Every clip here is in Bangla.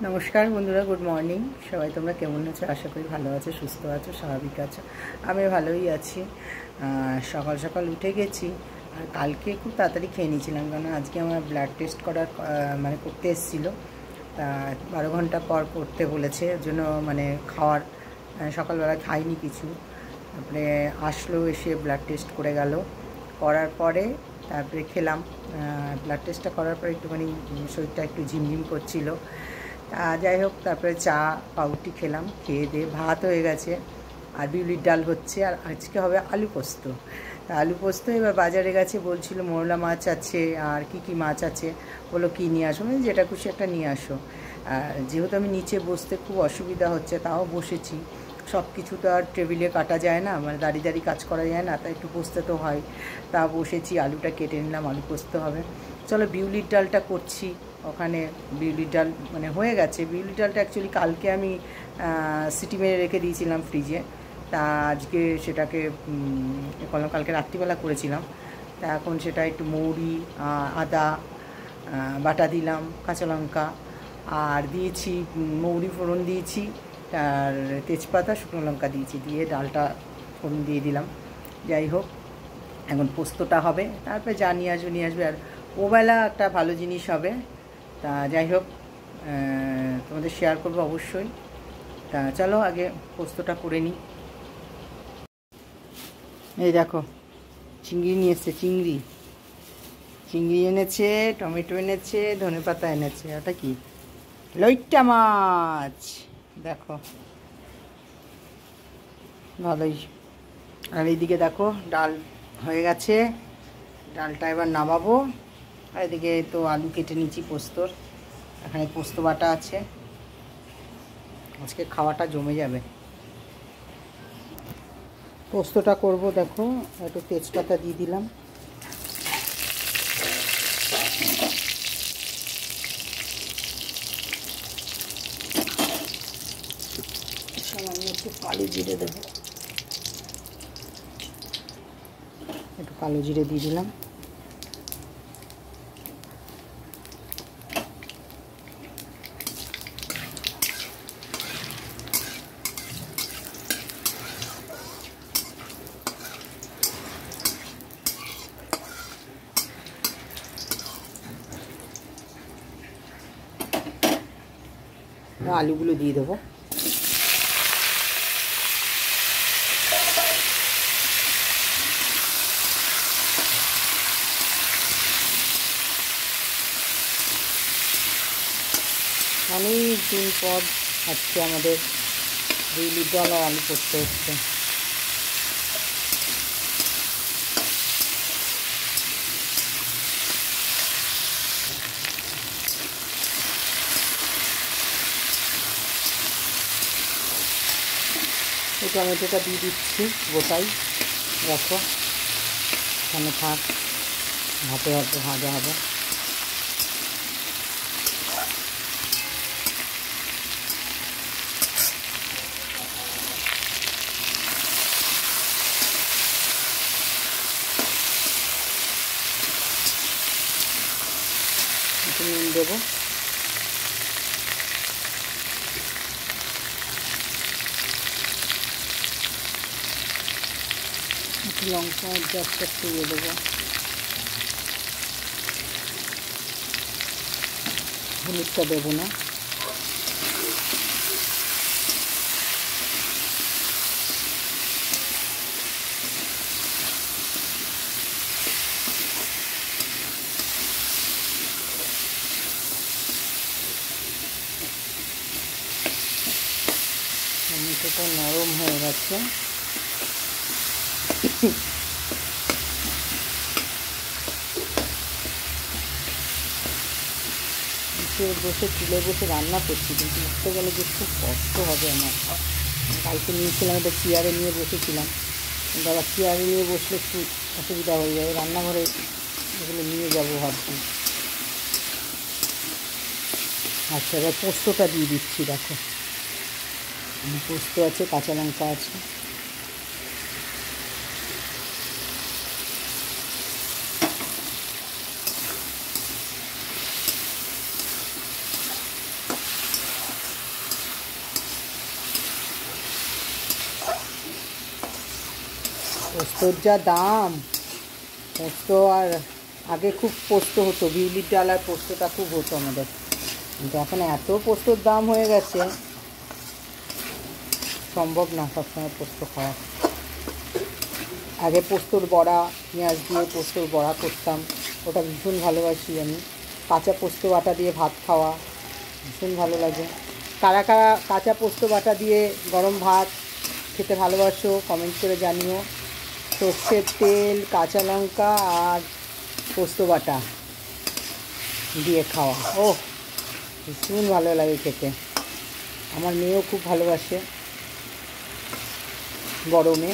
নমস্কার বন্ধুরা, গুড মর্নিং। সবাই তোমরা কেমন আছো? আশা করি ভালো আছো, সুস্থ আছো, স্বাভাবিক আছো। আমি ভালোই আছি। সকাল সকাল উঠে গেছি। আর কালকে খুব তাড়াতাড়ি খেয়ে নিয়েছিলাম, কারণ আজকে আমার ব্লাড টেস্ট করার করতে এসেছিলো। তা 12 ঘন্টা পর করতে বলেছে, ওর জন্য খাওয়ার সকালবেলা খাইনি কিছু। তারপরে আসলো, এসে ব্লাড টেস্ট করে গেল। করার পরে তারপরে খেলাম। ব্লাড টেস্টটা করার পরে একটুখানি শরীরটা একটু ঝিমঝিম করছিল। যাই হোক, তারপরে চা পাউরুটি খেলাম। খেয়ে দিয়ে ভাত হয়ে গেছে, আর বিউলির ডাল হচ্ছে, আর আজকে হবে আলু পোস্ত। তা আলু পোস্ত এবার বাজারে গেছে, বলছিল মোরলা মাছ আছে, আর কি মাছ আছে। বললো কী নিয়ে আসো, যেটা খুশি একটা নিয়ে আসো। যেহেতু আমি নিচে বসতে খুব অসুবিধা হচ্ছে, তাও বসেছি। সব কিছু তো আর টেবিলে কাটা যায় না, দাঁড়িয়ে দাঁড়িয়ে কাজ করা যায় না, তাই একটু বসতে তো হয়। তা বসেছি, আলুটা কেটে নিলাম, আলু পোস্ত হবে। চলো বিউলির ডালটা করছি। ওখানে বিউলির ডাল হয়ে গেছে। বিউলির ডালটা অ্যাকচুয়ালি কালকে আমি সিটি মেরে রেখে দিয়েছিলাম ফ্রিজে। তা আজকে সেটাকে করলাম, কালকে রাত্রিবেলা করেছিলাম। তা এখন সেটা একটু মৌরি, আদা বাটা দিলাম, কাঁচা লঙ্কা আর দিয়েছি, মৌরি ফোড়ন দিয়েছি, আর তেজপাতা, শুকনো লঙ্কা দিয়েছি, দিয়ে ডালটা ফোড়ন দিয়ে দিলাম। যাই হোক, এখন পোস্তটা হবে, তারপরে যা নিয়ে আসবে। আর ওবেলা একটা ভালো জিনিস হবে। তা যাই হোক, তোমাদের শেয়ার করবো অবশ্যই। তা চলো আগে পোস্তটা করে নিই। এই দেখো, চিংড়ি নিয়ে এসছে, চিংড়ি এনেছে, টমেটো এনেছে, ধনেপাতা এনেছে। ওটা কি? লইট্টা মাছ। দেখো, ভালোই। আর এইদিকে দেখো, ডাল হয়ে গেছে, ডালটা এবার নামাবো। আর এদিকে তো আলু কেটে নিচ্ছি পোস্তর। এখানে পোস্ত বাটা আছে, আজকে খাওয়াটা জমে যাবে। পোস্তটা করব, দেখো একটু তেজপাতা দিয়ে দিলাম, সামান্য একটু কালো জিরে দেবো, একটু কালো জিরে দিয়ে দিলাম। আলুগুলো দিয়ে দেবো। অনেক দিন পর আজকে আমাদের বিউলির ডাল আর আলু পোস্ত হচ্ছে। এই টমেটোটা দিয়ে দিচ্ছি গোটাই, দেখো এখানে থাক, হাতে হাতে ভাজা হবে। একটু নুন দেবো, একটু লঙ্কা জাস্ট একটু দিয়ে দেবো, হলুদটা দেবো না। টমেটোটা নরম হয়ে গেছে। বসে চুলে বসে রান্না করছি, কিন্তু উঠতে গেলে যে খুব কষ্ট হবে আমার। কালকে নিয়েছিলাম, এটা চেয়ারে নিয়ে বসেছিলাম, কিন্তু আবার চেয়ারে নিয়ে বসলে একটু অসুবিধা হয়ে যাবে। রান্নাঘরে এগুলো নিয়ে যাবো ভাবছি। আচ্ছা, এবার পোস্তটা দিয়ে দিচ্ছি। দেখো, পোস্ত আছে, কাঁচা লঙ্কা আছে, পোস্তর যা দাম, পোস্ত আর আগে খুব পোস্ত হতো, বিউলির ডাল আর পোস্তটা খুব হতো আমাদের, কিন্তু এখন এত পোস্তর দাম হয়ে গেছে, সম্ভব না সবসময় পোস্ত খাওয়া। আগে পোস্তর বড়া, পেঁয়াজ দিয়ে পোস্তর বড়া করতাম, ওটা ভীষণ ভালোবাসি আমি। কাঁচা পোস্ত বাটা দিয়ে ভাত খাওয়া ভীষণ ভালো লাগে। কারা কারা কাঁচা পোস্ত বাটা দিয়ে গরম ভাত খেতে ভালোবাসো কমেন্ট করে জানিও। সর্ষের তেল, কাঁচা লঙ্কা আর পোস্ত বাটা দিয়ে খাওয়া, ও ভীষণ ভালো লাগে খেতে। আমার মেয়েও খুব ভালোবাসে গরমে।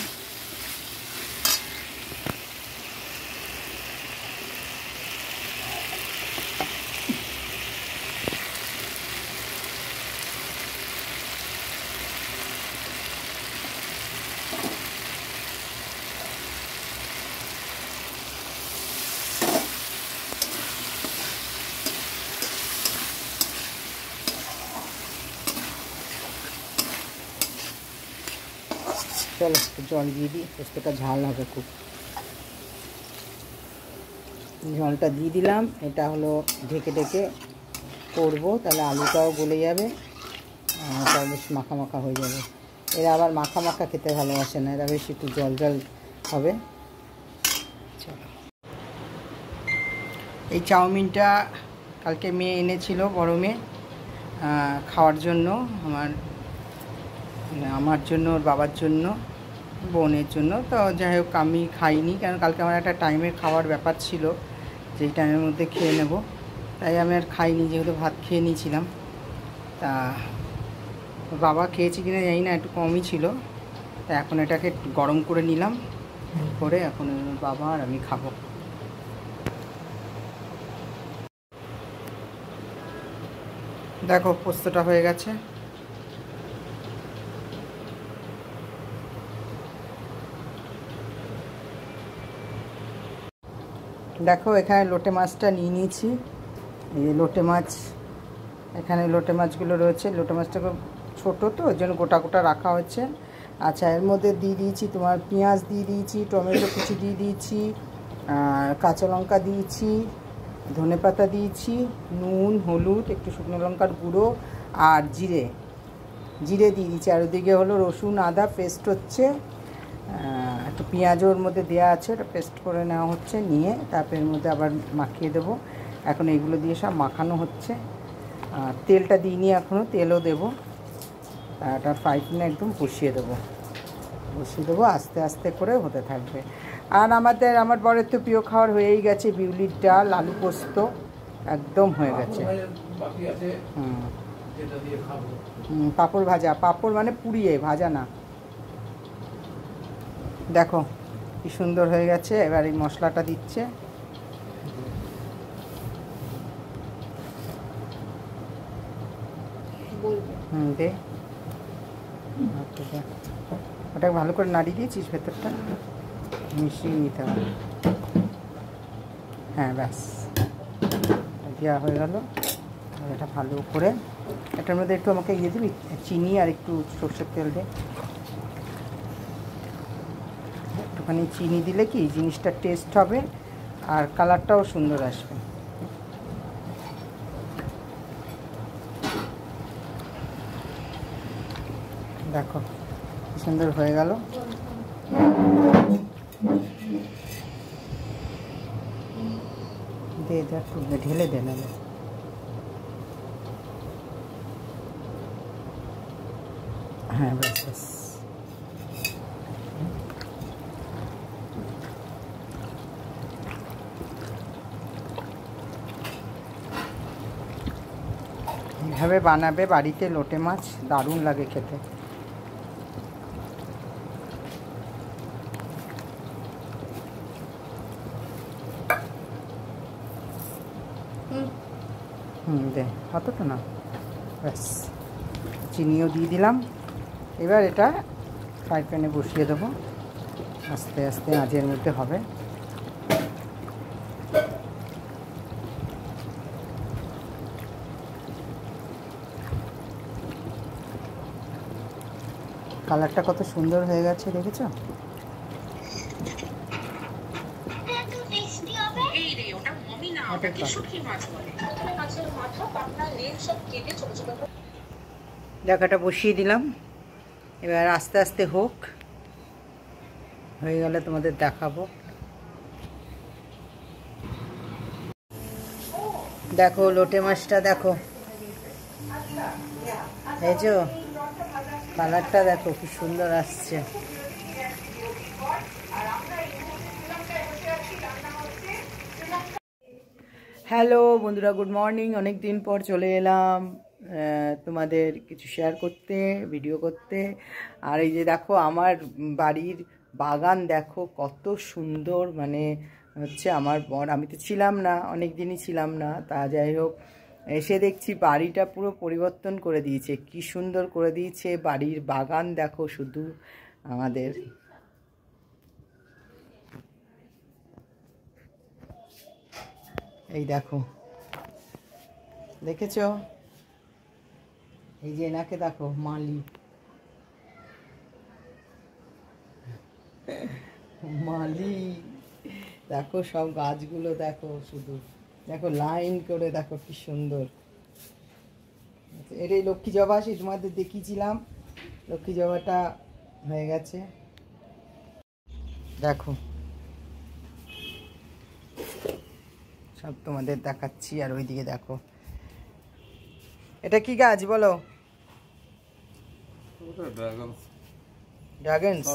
চলো একটু জল দিয়ে দিই, পোস্তটা ঝাল হবে খুব। জলটা দিয়ে দিলাম, এটা হলো ঢেকে ঢেকে করবো, তাহলে আলুটাও গলে যাবে, তাও বেশ মাখা মাখা হয়ে যাবে। এরা আবার মাখা মাখা খেতে ভালোবাসে না, এরা বেশ একটু জল জল হবে। চলো, এই চাউমিনটা কালকে মেয়ে এনেছিল বড় মেয়ে খাওয়ার জন্য, আমার জন্য, ওর বাবার জন্য, বোনের জন্য। তো যাই হোক আমি খাইনি, কারণ কালকে আমার একটা টাইমের খাওয়ার ব্যাপার ছিল, যেই টাইমের মধ্যে খেয়ে নেব, তাই আমি আর খাইনি, যেহেতু ভাত খেয়ে নিয়েছিলাম। তা বাবা খেয়েছি কিনা জানি না, একটু কমই ছিল। তা এখন এটাকে গরম করে নিলাম, করে এখন বাবা আর আমি খাবো। দেখো পোস্তটা হয়ে গেছে। দেখো এখানে লোটে মাছটা নিয়ে নিয়েছি, এই লোটে মাছ, এখানে লোটে মাছগুলো রয়েছে। লোটে মাছটা খুব ছোটো তো, ওই জন্য গোটা গোটা রাখা হয়েছে। আচ্ছা, এর মধ্যে দিয়ে দিয়েছি তোমার পেঁয়াজ দিয়ে দিয়েছি, টমেটো কুচি দিয়ে দিয়েছি, কাঁচা লঙ্কা দিয়েছি, ধনেপাতা দিয়েছি, নুন, হলুদ, একটু শুকনো লঙ্কার গুঁড়ো আর জিরে দিয়ে দিয়েছি। আর ওদিকে হলো রসুন আদা পেস্ট হচ্ছে, একটু পেঁয়াজও ওর মধ্যে দেওয়া আছে, ওটা পেস্ট করে নেওয়া হচ্ছে, নিয়ে তারপর এর মধ্যে আবার মাখিয়ে দেবো। এখন এইগুলো দিয়ে সব মাখানো হচ্ছে। তেলটা দিইনি এখনও, তেলও দেবো। এটা ফ্রাই প্যানে একদম বসিয়ে দেবো, আস্তে আস্তে করে হতে থাকবে। আর আমার বরের তো প্রিয় খাবার হয়েই গেছে, বিউলির ডাল আলু পোস্ত, একদম হয়ে গেছে। পাঁপড় ভাজা, পাঁপড় মানে পুড়িয়ে, ভাজা না। দেখো কি সুন্দর হয়ে গেছে। এবার এই মশলাটা দিচ্ছে, দে, ওটা ভালো করে নাড়িয়ে দিয়েছিস, ভেতরটা মিশিয়ে নিতে হবে। হ্যাঁ ব্যাস, দেওয়া হয়ে গেল। এটা ভালো করে, এটার মধ্যে একটু আমাকে ইয়ে দিবি, চিনি আর একটু সর্ষের তেল দে। একটুখানি চিনি দিলে কি জিনিসটা টেস্ট হবে আর কালারটাও সুন্দর আসবে। দেখো কি সুন্দর হয়ে গেল। দে একটু ঢেলে দে, নাহলে হ্যাঁ ব্যাস ব্যাস। এইভাবে বানাবে বাড়িতে লোটে মাছ, দারুণ লাগে খেতে। দে, অতটা না, ব্যাস। চিনিও দিয়ে দিলাম। এবার এটা ফ্রাই প্যানে বসিয়ে দেবো, আস্তে আস্তে আঁচের মধ্যে হবে। কালারটা কত সুন্দর হয়ে গেছে, দেখেছো? দেখাটা বসিয়ে দিলাম, এবার আস্তে আস্তে হোক, হয়ে গেলে তোমাদের দেখাবো। দেখো লোটে মাছটা দেখো, এই যে কালারটা দেখো কি সুন্দর আসছে। হ্যালো বন্ধুরা, গুড মর্নিং। অনেক দিন পর চলে এলাম তোমাদের কিছু শেয়ার করতে, ভিডিও করতে। আর এই যে দেখো আমার বাড়ির বাগান দেখো কত সুন্দর, মানে হচ্ছে আমার বর, আমি তো ছিলাম না, অনেক দিনই ছিলাম না, তা যাই হোক এসে দেখছি বাড়িটা পুরো পরিবর্তন করে দিয়েছে, কি সুন্দর করে দিয়েছে। বাড়ির বাগান দেখো শুধু আমাদের। এই দেখো, দেখেছ? এই যে এনাকে দেখো, মালি, মালি দেখো, সব গাছগুলো দেখো শুধু, দেখো লাইন করে, দেখো কি সুন্দর। এটাই লক্ষ্মী জবা, সেই তোমাদের দেখিয়েছিলাম, লক্ষ্মী জবাটা হয়ে গেছে দেখো, সব তোমাদের দেখাচ্ছি। আর ওইদিকে দেখো, এটা কি গাছ বলো? ড্রাগনস।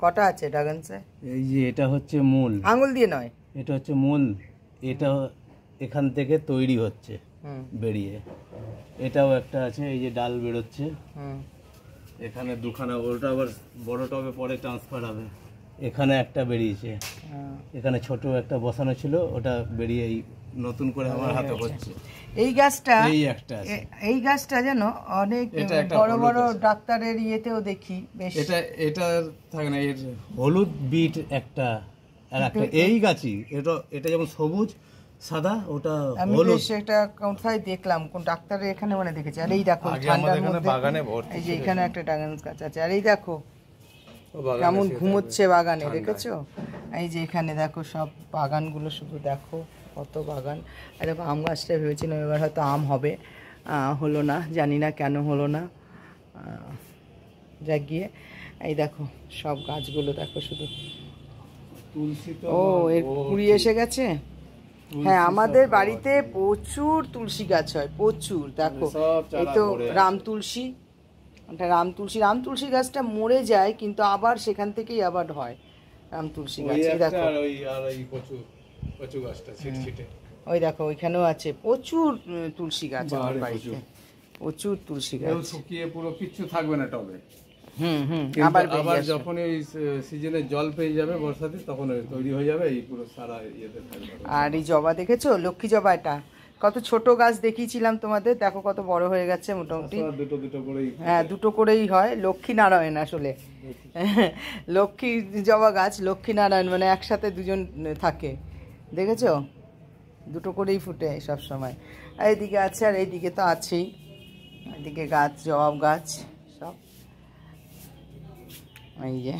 কটা আছে ড্রাগনসে? এই যে এটা হচ্ছে মূল, আঙুল দিয়ে নয়, এটা হচ্ছে মূল, এটা এখান থেকে তৈরি হচ্ছে বেরিয়ে। এটাও একটা আছে, এই যে ডাল বেরোচ্ছে, এখানে দুখানা, ওটা আবার বড় টবে পরে ট্রান্সফার হবে। এখানে একটা বেরিয়েছে, এখানে ছোট একটা বসানো ছিল, ওটা বেরিয়ে এই নতুন করে আমার হাতে হচ্ছে। এই গাছটা, এই একটা আছে, এই গাছটা যেন অনেক বড় বড় ডাক্তারের ইয়েতেও দেখি বেশ। এটা থাকে না, এর হলুদ বিট একটা, আর একটা এই গাছই, এটা যেমন সবুজ সাদা, ওটা হলুদ। সেটা কোথায় দেখলাম, কোন ডাক্তারের এখানে মানে দেখেছি। আর এই দেখো ঠান্ডার মধ্যে বাগানে ভর্তি, এই যে এখানে একটা ড্রাগন গাছ আছে। আর এই দেখো কেমন ঘুমোচ্ছে বাগানে, দেখেছো? এই যে এখানে দেখো সব বাগানগুলো শুধু দেখো, কত বাগান। আর দেখো আম গাছটা ভেবেছিলাম এবার হয়তো আম হবে, হলো না, জানি না কেন হলো না। যা গিয়ে এই দেখো সব গাছগুলো দেখো শুধু। ও এর কুড়ি এসে গেছে। হ্যাঁ, আমাদের বাড়িতে প্রচুর তুলসী গাছ হয়, প্রচুর। দেখো এই তো রাম তুলসী, রাম তুলসী গাছটা মরে যায় কিন্তু আবার সেখান থেকেই আবার হয় রাম তুলসী গাছ। দেখো ওই দেখো ওইখানেও আছে প্রচুর তুলসী গাছ আমার বাড়িতে, প্রচুর তুলসী গাছ। শুকিয়ে পুরো কিচ্ছু থাকবে না টবে। আবার যখন এই সিজনে জল পেয়ে যাবে বর্ষাতে, তখন তৈরি হয়ে যাবে এই পুরো সারা ইয়েতে থাকবে। আর এই জবা দেখেছো, লক্ষ্মী জবা, এটা কত ছোট গাছ দেখিয়েছিলাম তোমাদের, দেখো কত বড় হয়ে গেছে মোটামুটি। হ্যাঁ, দুটো করেই হয়, লক্ষ্মী নারায়ণ আসলে। লক্ষ্মী জবা গাছ, লক্ষ্মী নারায়ণ মানে একসাথে দুজন থাকে, দেখেছো? দুটো করেই ফুটে সব সময়। আর এইদিকে আছে, আর এইদিকে তো আছেই, এইদিকে গাছ, জবা গাছ সব। এই যে,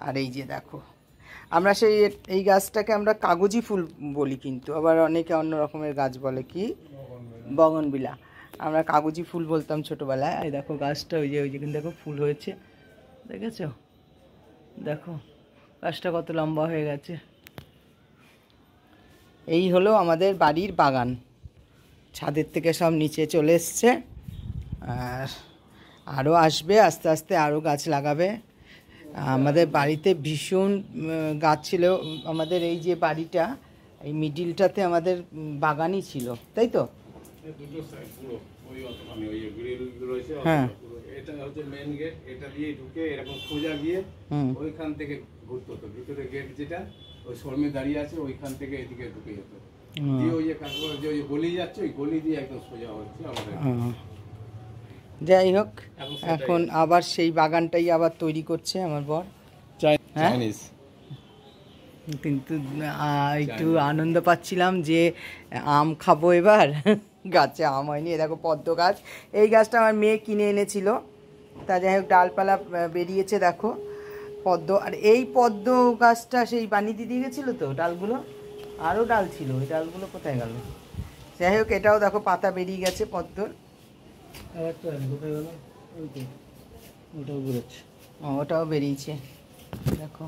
আর এই যে দেখো, আমরা সেই এই গাছটাকে আমরা কাগজি ফুল বলি, কিন্তু আবার অনেকে অন্য রকমের গাছ বলে, কি বগনবিলা। আমরা কাগজি ফুল বলতাম ছোটোবেলায়। এই দেখো গাছটা, ওই যে কিন্তু দেখো ফুল হয়েছে, দেখেছো? দেখো গাছটা কত লম্বা হয়ে গেছে। এই হলো আমাদের বাড়ির বাগান, ছাদের থেকে সব নিচে চলে এসছে, আর আরও আসবে আস্তে আস্তে, আরও গাছ লাগাবে। আমাদের বাড়িতে ভীষণ গাছ ছিল, আমাদের এই যে বাড়িটা, এই মিডিলটাতে আমাদের বাগানই ছিল, তাই তো? হ্যাঁ, এটা হচ্ছে মেইন গেট, এটা দিয়ে ঢুকে এরকম সোজা গিয়ে ওইখান থেকে ঘুরতে হতো, ভিতরে গেট যেটা ওই শর্মে দাঁড়িয়ে আছে, ওইখান থেকে এদিকে ঢুকে যেত, দিয়ে ওই যে কাকুর যে ওই গলি যাচ্ছে, ওই গলি দিয়ে একদম সোজা হচ্ছে আমাদের। যাই হোক, এখন আবার সেই বাগানটাই আবার তৈরি করছে আমার বর। কিন্তু একটু আনন্দ পাচ্ছিলাম যে আম খাবো এবার, গাছে আম হয়নি। দেখো পদ্ম গাছ, এই গাছটা আমার মেয়ে কিনে এনেছিল, তা যাই হোক ডালপালা বেরিয়েছে দেখো পদ্ম। আর এই পদ্ম গাছটা সেই বানিয়ে দিয়ে গেছিলো তো ডালগুলো, আরও ডাল ছিল, ওই ডালগুলো কোথায় গেল? যাই হোক, এটাও দেখো পাতা বেরিয়ে গেছে পদ্মর। ওটাও বেরিয়েছে দেখো।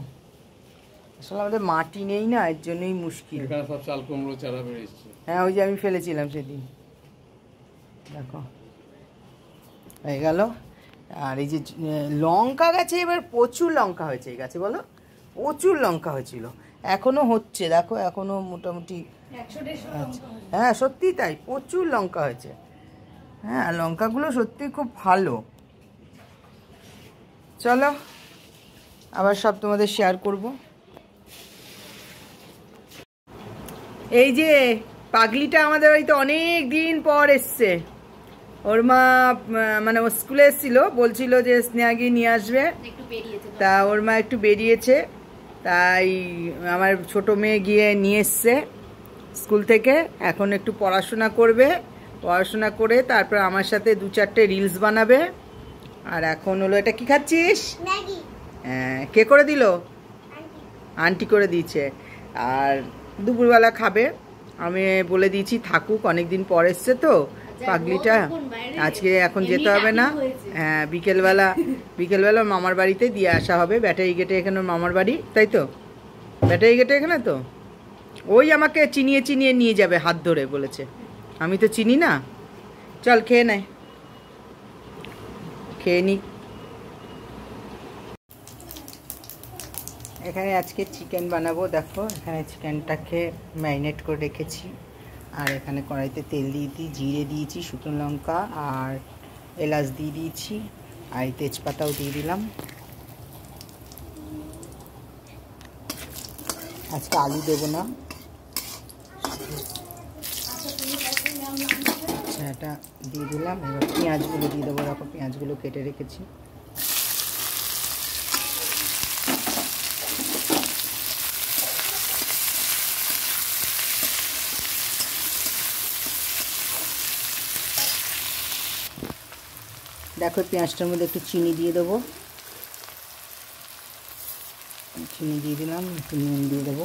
আসলে আমাদের মাটি নেই না, এর জন্যই মুশকিল। সব চাল কুমড়ো চারা বেরিয়েছে। হ্যাঁ, ওই যে আমি ফেলেছিলাম সেদিন, দেখো হয়ে গেল। আর এই যে লঙ্কা গাছে এবার প্রচুর লঙ্কা হয়েছে এই গাছে, বলো প্রচুর লঙ্কা হয়েছিল, এখনো হচ্ছে দেখো, এখনো মোটামুটি। হ্যাঁ সত্যি তাই, প্রচুর লঙ্কা হয়েছে। হ্যাঁ, লঙ্কাগুলো সত্যি খুব ভালো। চলো আবার সব তোমাদের শেয়ার করব। এই যে পাগলিটা আমাদের বাড়িতে অনেক দিন পর এসছে। ওর মা মানে ও স্কুলে এসেছিল, বলছিল যে স্নেহাকে নিয়ে আসবে, তা ওর মা একটু বেরিয়েছে, তাই আমার ছোট মেয়ে গিয়ে নিয়ে এসছে স্কুল থেকে। এখন একটু পড়াশোনা করবে, পড়াশোনা করে তারপর আমার সাথে 2-4টে রিলস বানাবে। আর এখন হলো, এটা কি খাচ্ছিস? হ্যাঁ, কে করে দিল? আন্টি করে দিয়েছে। আর দুপুরবেলা খাবে, আমি বলে দিয়েছি থাকুক, অনেকদিন পর এসছে তো পাগলিটা, আজকে এখন যেতে হবে না। হ্যাঁ, বিকেলবেলা মামার বাড়িতে দিয়ে আসা হবে। ব্যাটারি গেটে এখানে মামার বাড়ি, তাই তো? ব্যাটারি গেটে এখানে তো, ওই আমাকে চিনিয়ে নিয়ে যাবে হাত ধরে বলেছে, আমি তো চিনি না। চল খেয়ে নেয়, খেয়ে নি। এখানে আজকে চিকেন বানাবো, দেখো এখানে চিকেনটাকে ম্যারিনেট করে রেখেছি। আর এখানে কড়াইতে তেল দিয়েছি, জিরে দিয়েছি, শুকনো লঙ্কা আর এলাচ দিয়ে দিয়েছি, আর এই তেজপাতাও দিয়ে দিলাম। আজকে আলু দেবো না, এটা দিয়ে দিলাম। এবার পেঁয়াজগুলো দিয়ে দেবো, দেখো পেঁয়াজগুলো কেটে রেখেছি। দেখো পেঁয়াজটার মধ্যে একটু চিনি দিয়ে দেবো, চিনি দিয়ে দিলাম, একটু নুন দিয়ে দেবো।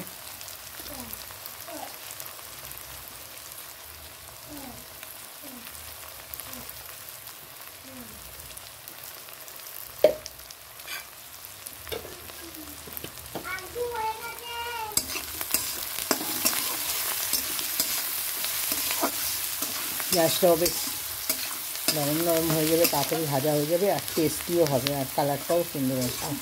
পেঁয়াজটাও বেশ নরম নরম হয়ে যাবে, তাড়াতাড়ি ভাজা হয়ে যাবে, আর টেস্টিও হবে, আর কালারটাও সুন্দর আসবে।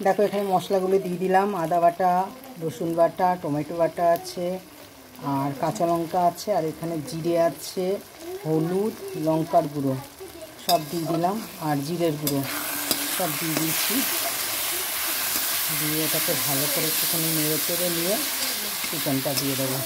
দেখো এখানে মশলাগুলো দিয়ে দিলাম, আদা বাটা, রসুন বাটা, টমেটো বাটা আছে, আর কাঁচা লঙ্কা আছে, আর এখানে জিরে আছে, হলুদ, লঙ্কার গুঁড়ো সব দিয়ে দিলাম, আর জিরের গুঁড়ো সব দিয়ে দিয়েছি। দিয়ে এটাকে ভালো করে একটুখানি নেড়ে চেড়ে নিয়ে চিকেনটা দিয়ে দেবো।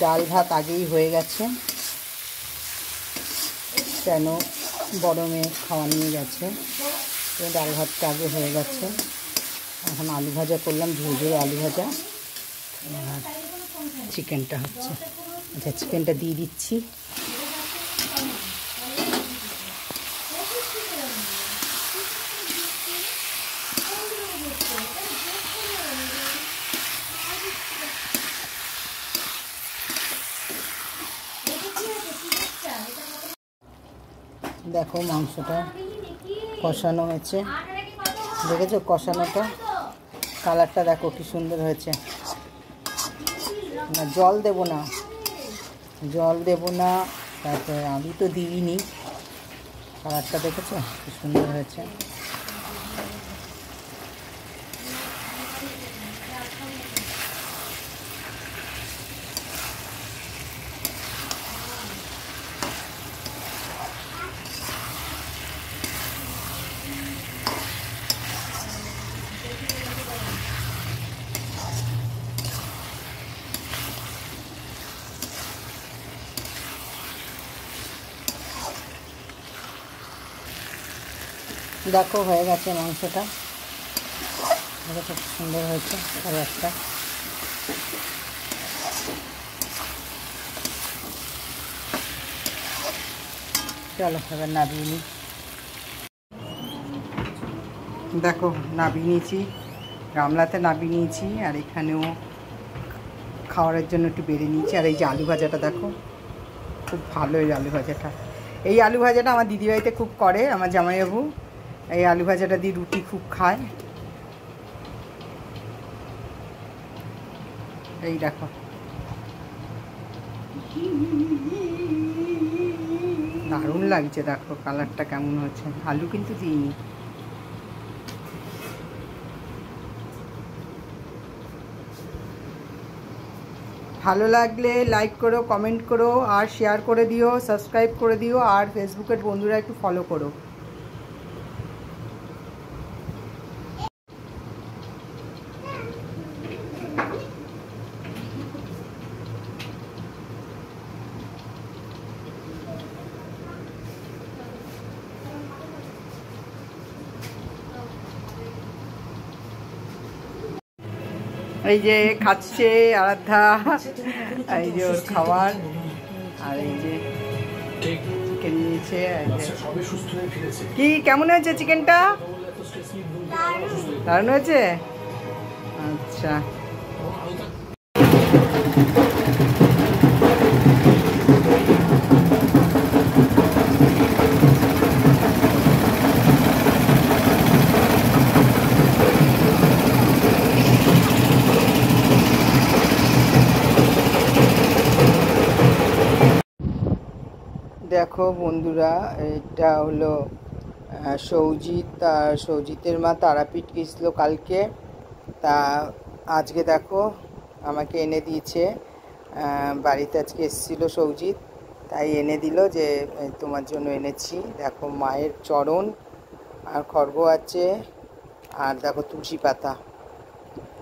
ডাল ভাত আগেই হয়ে গেছে, কেন বড় মেয়ে খাওয়া নিয়ে গেছে, ডাল ভাতটা আগে হয়ে গেছে। এখন আলু ভাজা করলাম, ঝুরঝুরে আলু ভাজা, আর চিকেনটা হচ্ছে। আচ্ছা, চিকেনটা দিয়ে দিচ্ছি। দেখো মাংসটা কষানো হয়েছে, দেখেছো কষানোটা, কালারটা দেখো কি সুন্দর হয়েছে। না জল দেব না, তারপরে আমি তো দিইনি, কালারটা দেখেছো কি সুন্দর হয়েছে। দেখো হয়ে গেছে মাংসটা, খুব সুন্দর হয়েছে একটা। চলো এবার নাবিয়ে নিই। দেখো নাবিয়ে নিয়েছি, গামলাতে নাবিয়ে নিয়েছি, আর এখানেও খাওয়ারের জন্য একটু বেড়ে নিয়েছি। আর এই যে আলু ভাজাটা দেখো, খুব ভালো এই আলু ভাজাটা। এই আলু ভাজাটা আমার দিদিবাড়িতে খুব করে, আমার জামাইবাবু এই আলু ভাজাটা দিয়ে রুটি খুব খায়। এই দেখো দারুণ লাগছে, দেখো কালারটা কেমন হচ্ছে। আলু কিন্তু দিইনি। ভালো লাগলে লাইক করো, কমেন্ট করো, আর শেয়ার করে দিও, সাবস্ক্রাইব করে দিও, আর ফেসবুকের বন্ধুরা একটু ফলো করো। এই যে খাচ্ছে আরাধ্যা, এই যে ওর খাবার, আর এই যে চিকেন নিয়েছে। কি কেমন হয়েছে চিকেনটা? দারুণ হয়েছে। আচ্ছা দেখো বন্ধুরা, এটা হলো সৌজিত, আর সৌজিতের মা তারাপীঠ গেছিলো কালকে, তা আজকে দেখো আমাকে এনে দিয়েছে। বাড়িতে আজকে এসেছিলো সৌজিত, তাই এনে দিল যে তোমার জন্য এনেছি। দেখো মায়ের চরণ আর খড়গ আছে, আর দেখো তুলসী পাতা,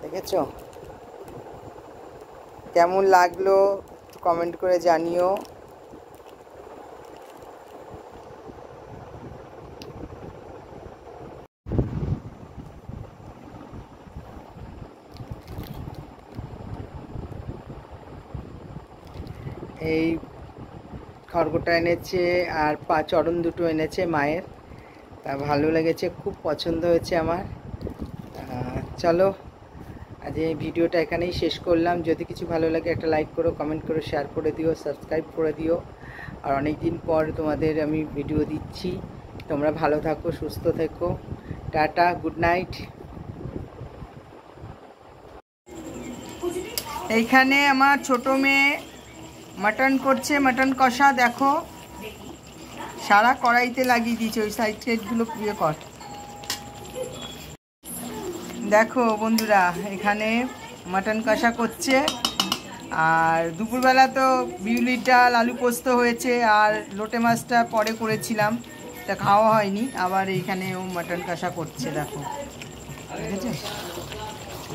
দেখেছো? কেমন লাগলো কমেন্ট করে জানিও। এই খড়গটা এনেছে আর চরণ দুটো এনেছে মায়ের, তা ভালো লেগেছে, খুব পছন্দ হয়েছে আমার। চলো আজ এই ভিডিওটা এখানেই শেষ করলাম। যদি কিছু ভালো লাগে একটা লাইক করো, কমেন্ট করো, শেয়ার করে দিও, সাবস্ক্রাইব করে দিও। আর অনেক দিন পর তোমাদের আমি ভিডিও দিচ্ছি। তোমরা ভালো থাকো, সুস্থ থেকো। Tata, good night. এইখানে আমার ছোট মেয়ে মাটন করছে, মাটন কষা। দেখো সারা কড়াইতে লাগিয়ে দিয়েছে, ওই সাইড সাইডগুলো ইয়ে কর। দেখো বন্ধুরা, এখানে মাটন কষা করছে। আর দুপুরবেলা তো বিউলির ডাল, আলু পোস্ত হয়েছে, আর লোটে মাছটা পরে করেছিলাম, তা খাওয়া হয়নি। আবার এইখানে ও মাটন কষা করছে, দেখো ঠিক আছে?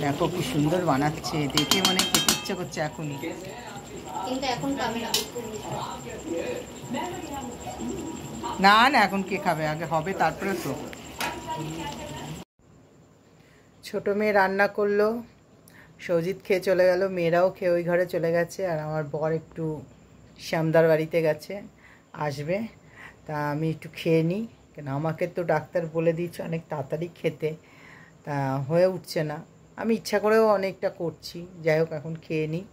দেখো কি সুন্দর বানাচ্ছে, দেখে মনে খেতে ইচ্ছে করছে এখনই। না না, এখন কে খাবে? আগে হবে তারপরে তো। ছোট মেয়ে রান্না করলো, সৌজিত খেয়ে চলে গেল, মেয়েরাও খেয়ে ওই ঘরে চলে গেছে। আর আমার বর একটু শ্যামদার বাড়িতে গেছে, আসবে, তা আমি একটু খেয়ে নিই। কেন আমাকে তো ডাক্তার বলে দিয়েছে অনেক তাড়াতাড়ি খেতে, তা হয়ে উঠছে না। আমি ইচ্ছা করেও অনেকটা করছি। যাই হোক এখন খেয়ে নিই।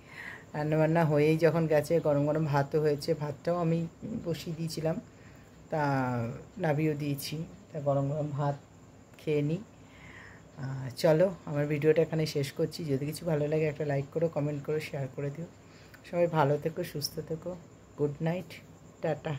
রান্নাবান্না হয়েই যখন গেছে, গরম গরম ভাতও হয়েছে, ভাতটাও আমি বসিয়ে দিয়েছিলাম, তা নাবিয়েও দিয়েছি, তা গরম গরম ভাত খেয়ে নিই। চলো আমার ভিডিওটা এখানে শেষ করছি। যদি কিছু ভালো লাগে একটা লাইক করো, কমেন্ট করো, শেয়ার করে দিও। সবাই ভালো থেকো, সুস্থ থেকো। Good night, tata.